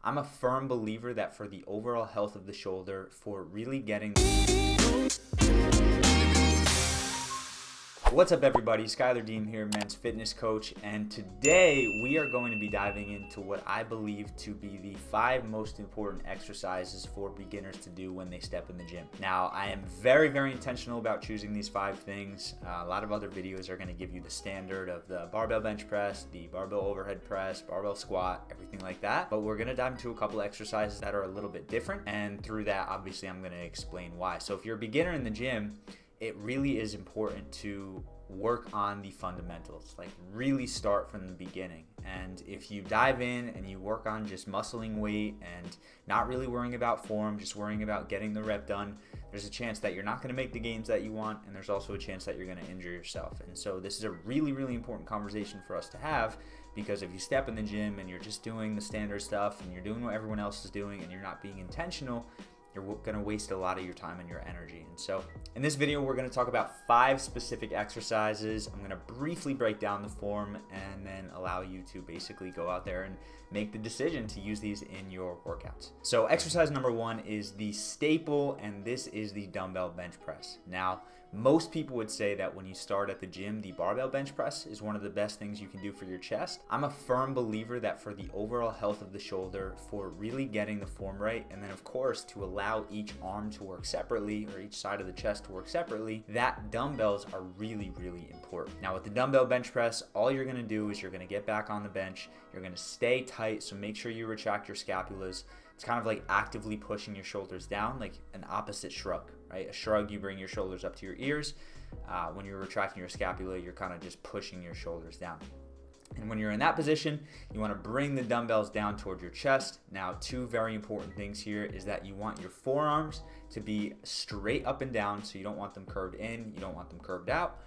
I'm a firm believer that for the overall health of the shoulder, for really getting... What's up everybody, Schuyler Diehm here, men's fitness coach, and today we are going to be diving into what I believe to be the 5 most important exercises for beginners to do when they step in the gym. Now, I am very intentional about choosing these 5 things. A lot of other videos are going to give you the standard of the barbell bench press, the barbell overhead press, barbell squat, everything like that, but we're going to dive into a couple exercises that are a little bit different, and through that, obviously, I'm going to explain why. So if you're a beginner in the gym, it really is important to work on the fundamentals, like really start from the beginning. And if you dive in and you work on just muscling weight and not really worrying about form, just worrying about getting the rep done, there's a chance that you're not going to make the gains that you want, and there's also a chance that you're going to injure yourself. And so this is a really important conversation for us to have, because if you step in the gym and you're just doing the standard stuff and you're doing what everyone else is doing and you're not being intentional, you're going to waste a lot of your time and your energy. And so in this video, we're going to talk about 5 specific exercises. I'm going to briefly break down the form and then allow you to basically go out there and make the decision to use these in your workouts. So exercise number 1 is the staple, and this is the dumbbell bench press. Now, most people would say that when you start at the gym, the barbell bench press is one of the best things you can do for your chest. I'm a firm believer that for the overall health of the shoulder, for really getting the form right, and then of course to allow each arm to work separately or each side of the chest to work separately, that dumbbells are really important. Now with the dumbbell bench press, all you're going to do is you're going to get back on the bench, you're going to stay tight, so make sure you retract your scapulas. It's kind of like actively pushing your shoulders down, like an opposite shrug, right? A shrug, you bring your shoulders up to your ears. When you're retracting your scapula, you're kind of just pushing your shoulders down. And when you're in that position, you want to bring the dumbbells down toward your chest. Now, 2 very important things here is that you want your forearms to be straight up and down, so you don't want them curved in, you don't want them curved out.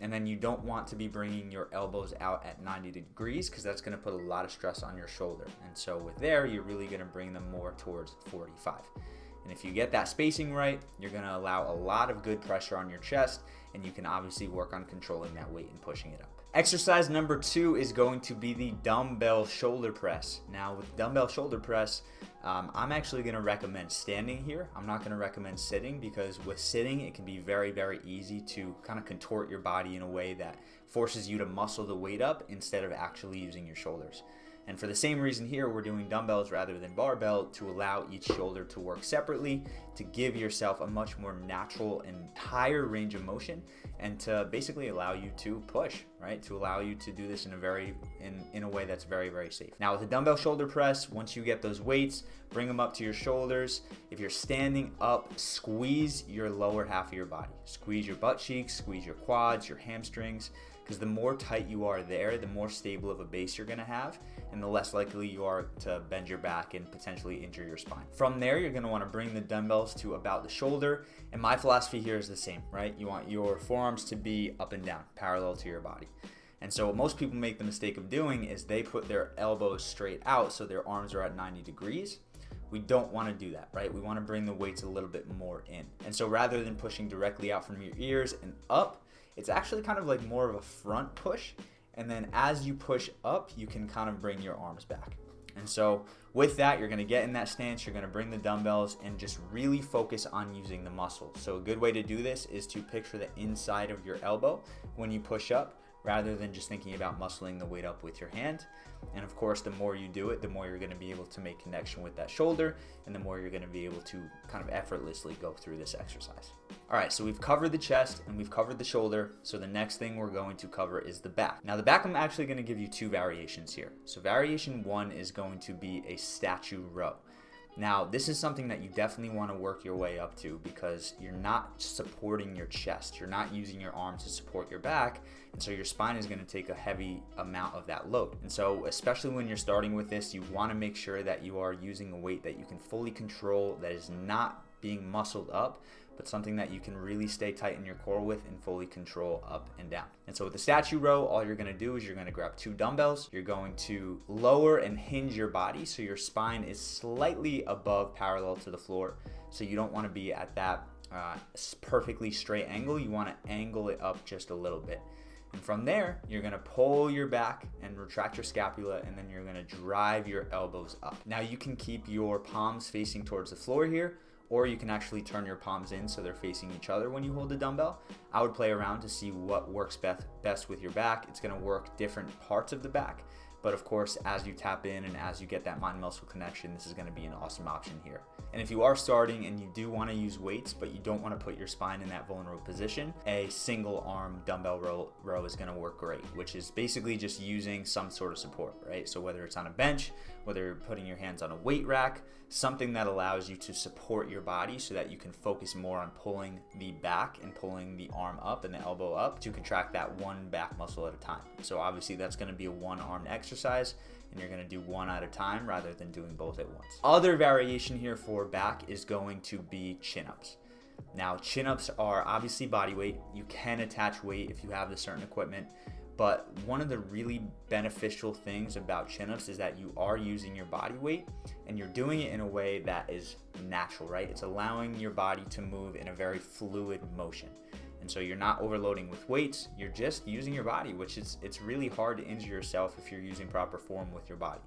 And then you don't want to be bringing your elbows out at 90 degrees because that's going to put a lot of stress on your shoulder. And so with there, you're really going to bring them more towards 45. And if you get that spacing right, you're going to allow a lot of good pressure on your chest, and you can obviously work on controlling that weight and pushing it up. Exercise number 2 is going to be the dumbbell shoulder press. Now with dumbbell shoulder press, I'm actually going to recommend standing here. I'm not going to recommend sitting, because with sitting, it can be very easy to kind of contort your body in a way that forces you to muscle the weight up instead of actually using your shoulders. And for the same reason here, we're doing dumbbells rather than barbell to allow each shoulder to work separately, to give yourself a much more natural and higher range of motion, and to basically allow you to push, right? To allow you to do this in a way that's very safe. Now with the dumbbell shoulder press, once you get those weights, bring them up to your shoulders. If you're standing up, squeeze your lower half of your body. Squeeze your butt cheeks, squeeze your quads, your hamstrings, because the more tight you are there, the more stable of a base you're going to have, and the less likely you are to bend your back and potentially injure your spine. From there, you're going to want to bring the dumbbells to about the shoulder, and my philosophy here is the same, right? You want your forearms to be up and down, parallel to your body. And so what most people make the mistake of doing is they put their elbows straight out so their arms are at 90 degrees. We don't want to do that, right? We want to bring the weights a little bit more in. And so rather than pushing directly out from your ears and up, it's actually kind of like more of a front push. And then as you push up, you can kind of bring your arms back. And so with that, you're going to get in that stance, you're going to bring the dumbbells and just really focus on using the muscle. So a good way to do this is to picture the inside of your elbow when you push up, rather than just thinking about muscling the weight up with your hand. And of course, the more you do it, the more you're going to be able to make connection with that shoulder, and the more you're going to be able to kind of effortlessly go through this exercise. All right, so we've covered the chest and we've covered the shoulder. So the next thing we're going to cover is the back. Now the back, I'm actually going to give you 2 variations here. So variation 1 is going to be a statue row. Now, this is something that you definitely want to work your way up to, because you're not supporting your chest. You're not using your arms to support your back, and so your spine is going to take a heavy amount of that load. And so especially when you're starting with this, you want to make sure that you are using a weight that you can fully control, that is not being muscled up, but something that you can really stay tight in your core with and fully control up and down. And so with the statue row, all you're going to do is you're going to grab 2 dumbbells. You're going to lower and hinge your body so your spine is slightly above parallel to the floor. So you don't want to be at that perfectly straight angle. You want to angle it up just a little bit. And from there, you're gonna pull your back and retract your scapula, and then you're gonna drive your elbows up. Now you can keep your palms facing towards the floor here, or you can actually turn your palms in so they're facing each other when you hold the dumbbell. I would play around to see what works best with your back. It's gonna work different parts of the back, but of course, as you tap in and as you get that mind-muscle connection, this is gonna be an awesome option here. And if you are starting and you do wanna use weights, but you don't wanna put your spine in that vulnerable position, a single arm dumbbell row is gonna work great, which is basically just using some sort of support, right? So whether it's on a bench, whether you're putting your hands on a weight rack, something that allows you to support your body so that you can focus more on pulling the back and pulling the arm up and the elbow up to contract that one back muscle at a time. So obviously that's gonna be a one-armed exercise, and you're gonna do one at a time rather than doing both at once. Other variation here for back is going to be chin-ups. Now, chin-ups are obviously body weight. You can attach weight if you have the certain equipment, but one of the really beneficial things about chin-ups is that you are using your body weight and you're doing it in a way that is natural, right? It's allowing your body to move in a very fluid motion. And so you're not overloading with weights, you're just using your body, which it's really hard to injure yourself if you're using proper form with your body.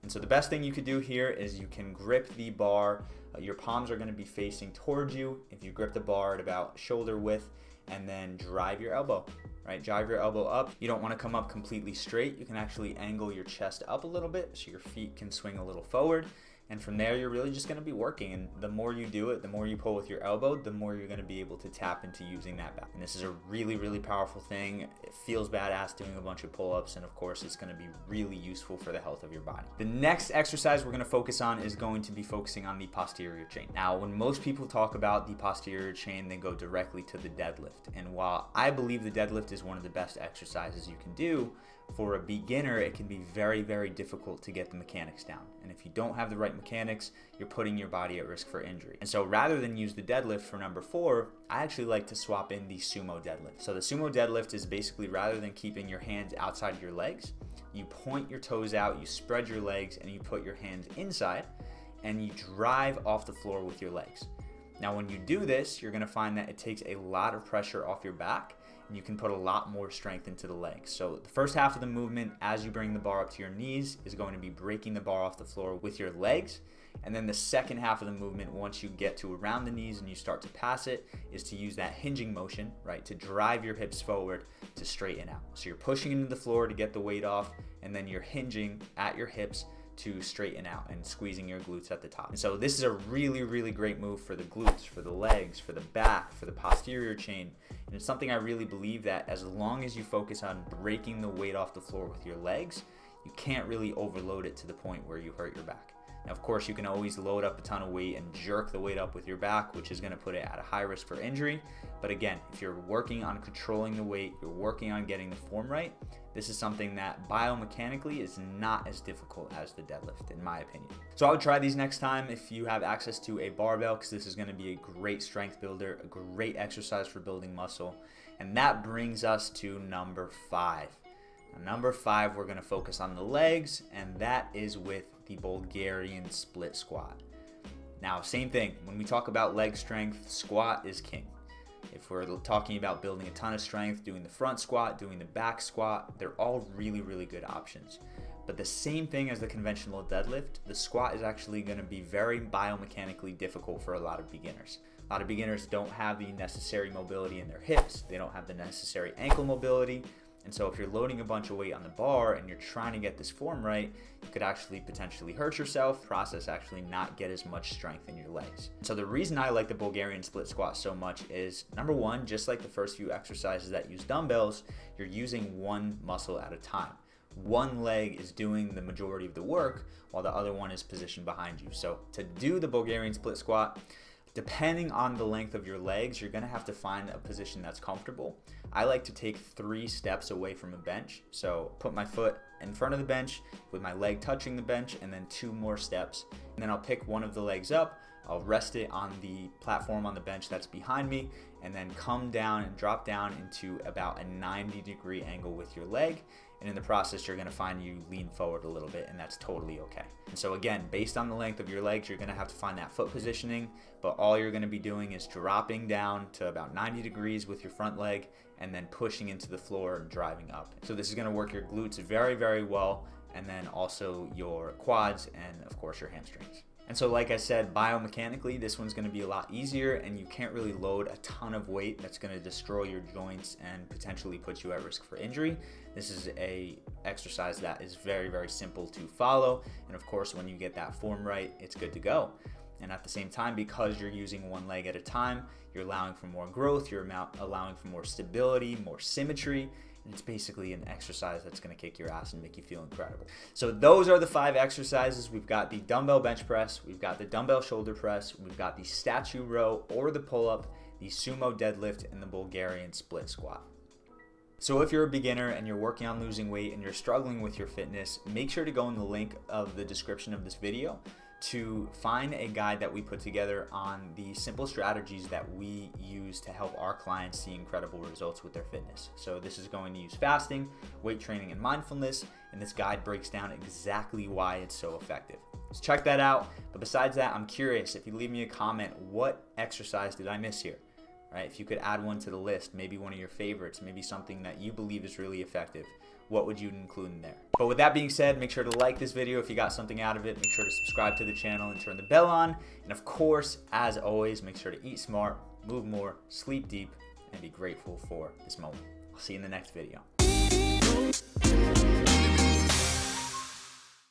And so the best thing you could do here is you can grip the bar. Your palms are gonna be facing towards you. If you grip the bar at about shoulder width, and then drive your elbow, right? Drive your elbow up. You don't wanna come up completely straight. You can actually angle your chest up a little bit so your feet can swing a little forward. And from there, you're really just gonna be working. And the more you do it, the more you pull with your elbow, the more you're gonna be able to tap into using that back. And this is a really, really powerful thing. It feels badass doing a bunch of pull-ups. And of course, it's gonna be really useful for the health of your body. The next exercise we're gonna focus on is going to be focusing on the posterior chain. Now, when most people talk about the posterior chain, they go directly to the deadlift. And while I believe the deadlift is one of the best exercises you can do, for a beginner, it can be very, very difficult to get the mechanics down. And if you don't have the right mechanics, you're putting your body at risk for injury. And so rather than use the deadlift for number 4, I actually like to swap in the sumo deadlift. So the sumo deadlift is basically, rather than keeping your hands outside of your legs, you point your toes out, you spread your legs, and you put your hands inside, and you drive off the floor with your legs. Now, when you do this, you're gonna find that it takes a lot of pressure off your back, and you can put a lot more strength into the legs. So the first half of the movement, as you bring the bar up to your knees, is going to be breaking the bar off the floor with your legs. And then the second half of the movement, once you get to around the knees and you start to pass it, is to use that hinging motion, right, to drive your hips forward to straighten out. So you're pushing into the floor to get the weight off, and then you're hinging at your hips to straighten out and squeezing your glutes at the top. And so this is a really, really great move for the glutes, for the legs, for the back, for the posterior chain. And it's something I really believe that as long as you focus on breaking the weight off the floor with your legs, you can't really overload it to the point where you hurt your back. Now, of course, you can always load up a ton of weight and jerk the weight up with your back, which is gonna put it at a high risk for injury. But again, if you're working on controlling the weight, you're working on getting the form right, this is something that biomechanically is not as difficult as the deadlift, in my opinion. So I would try these next time if you have access to a barbell, because this is gonna be a great strength builder, a great exercise for building muscle. And that brings us to number 5. Now, number 5, we're gonna focus on the legs, and that is with the Bulgarian split squat. Now, same thing, when we talk about leg strength, squat is king. If we're talking about building a ton of strength, doing the front squat, doing the back squat, they're all really, really good options. But the same thing as the conventional deadlift, the squat is actually gonna be very biomechanically difficult for a lot of beginners. A lot of beginners don't have the necessary mobility in their hips, they don't have the necessary ankle mobility. And so if you're loading a bunch of weight on the bar and you're trying to get this form right, you could actually potentially hurt yourself, process actually not get as much strength in your legs. So the reason I like the Bulgarian split squat so much is, number 1, just like the first few exercises that use dumbbells, you're using one muscle at a time. One leg is doing the majority of the work while the other one is positioned behind you. So to do the Bulgarian split squat, depending on the length of your legs, you're gonna have to find a position that's comfortable. I like to take 3 steps away from a bench. So put my foot in front of the bench with my leg touching the bench, and then 2 more steps. And then I'll pick one of the legs up, I'll rest it on the platform on the bench that's behind me, and then come down and drop down into about a 90-degree angle with your leg. and in the process you're going to find you lean forward a little bit, and that's totally okay. And so again, based on the length of your legs, you're going to have to find that foot positioning, but all you're going to be doing is dropping down to about 90 degrees with your front leg and then pushing into the floor and driving up. So this is going to work your glutes very, very well, and then also your quads and of course your hamstrings. And so like I said, biomechanically, this one's gonna be a lot easier, and you can't really load a ton of weight that's gonna destroy your joints and potentially put you at risk for injury. This is a exercise that is very, very simple to follow. And of course, when you get that form right, it's good to go. And at the same time, because you're using one leg at a time, you're allowing for more growth, you're allowing for more stability, more symmetry. It's basically an exercise that's going to kick your ass and make you feel incredible. So those are the 5 exercises. We've got the dumbbell bench press, we've got the dumbbell shoulder press, we've got the statue row or the pull-up, the sumo deadlift, and the Bulgarian split squat. So if you're a beginner and you're working on losing weight and you're struggling with your fitness, make sure to go in the link of the description of this video to find a guide that we put together on the simple strategies that we use to help our clients see incredible results with their fitness. So this is going to use fasting, weight training, and mindfulness, and this guide breaks down exactly why it's so effective. So check that out. But besides that, I'm curious, if you leave me a comment, what exercise did I miss here? Right? If you could add one to the list, maybe one of your favorites, maybe something that you believe is really effective, what would you include in there? But with that being said, make sure to like this video if you got something out of it. Make sure to subscribe to the channel and turn the bell on. And of course, as always, make sure to eat smart, move more, sleep deep, and be grateful for this moment. I'll see you in the next video.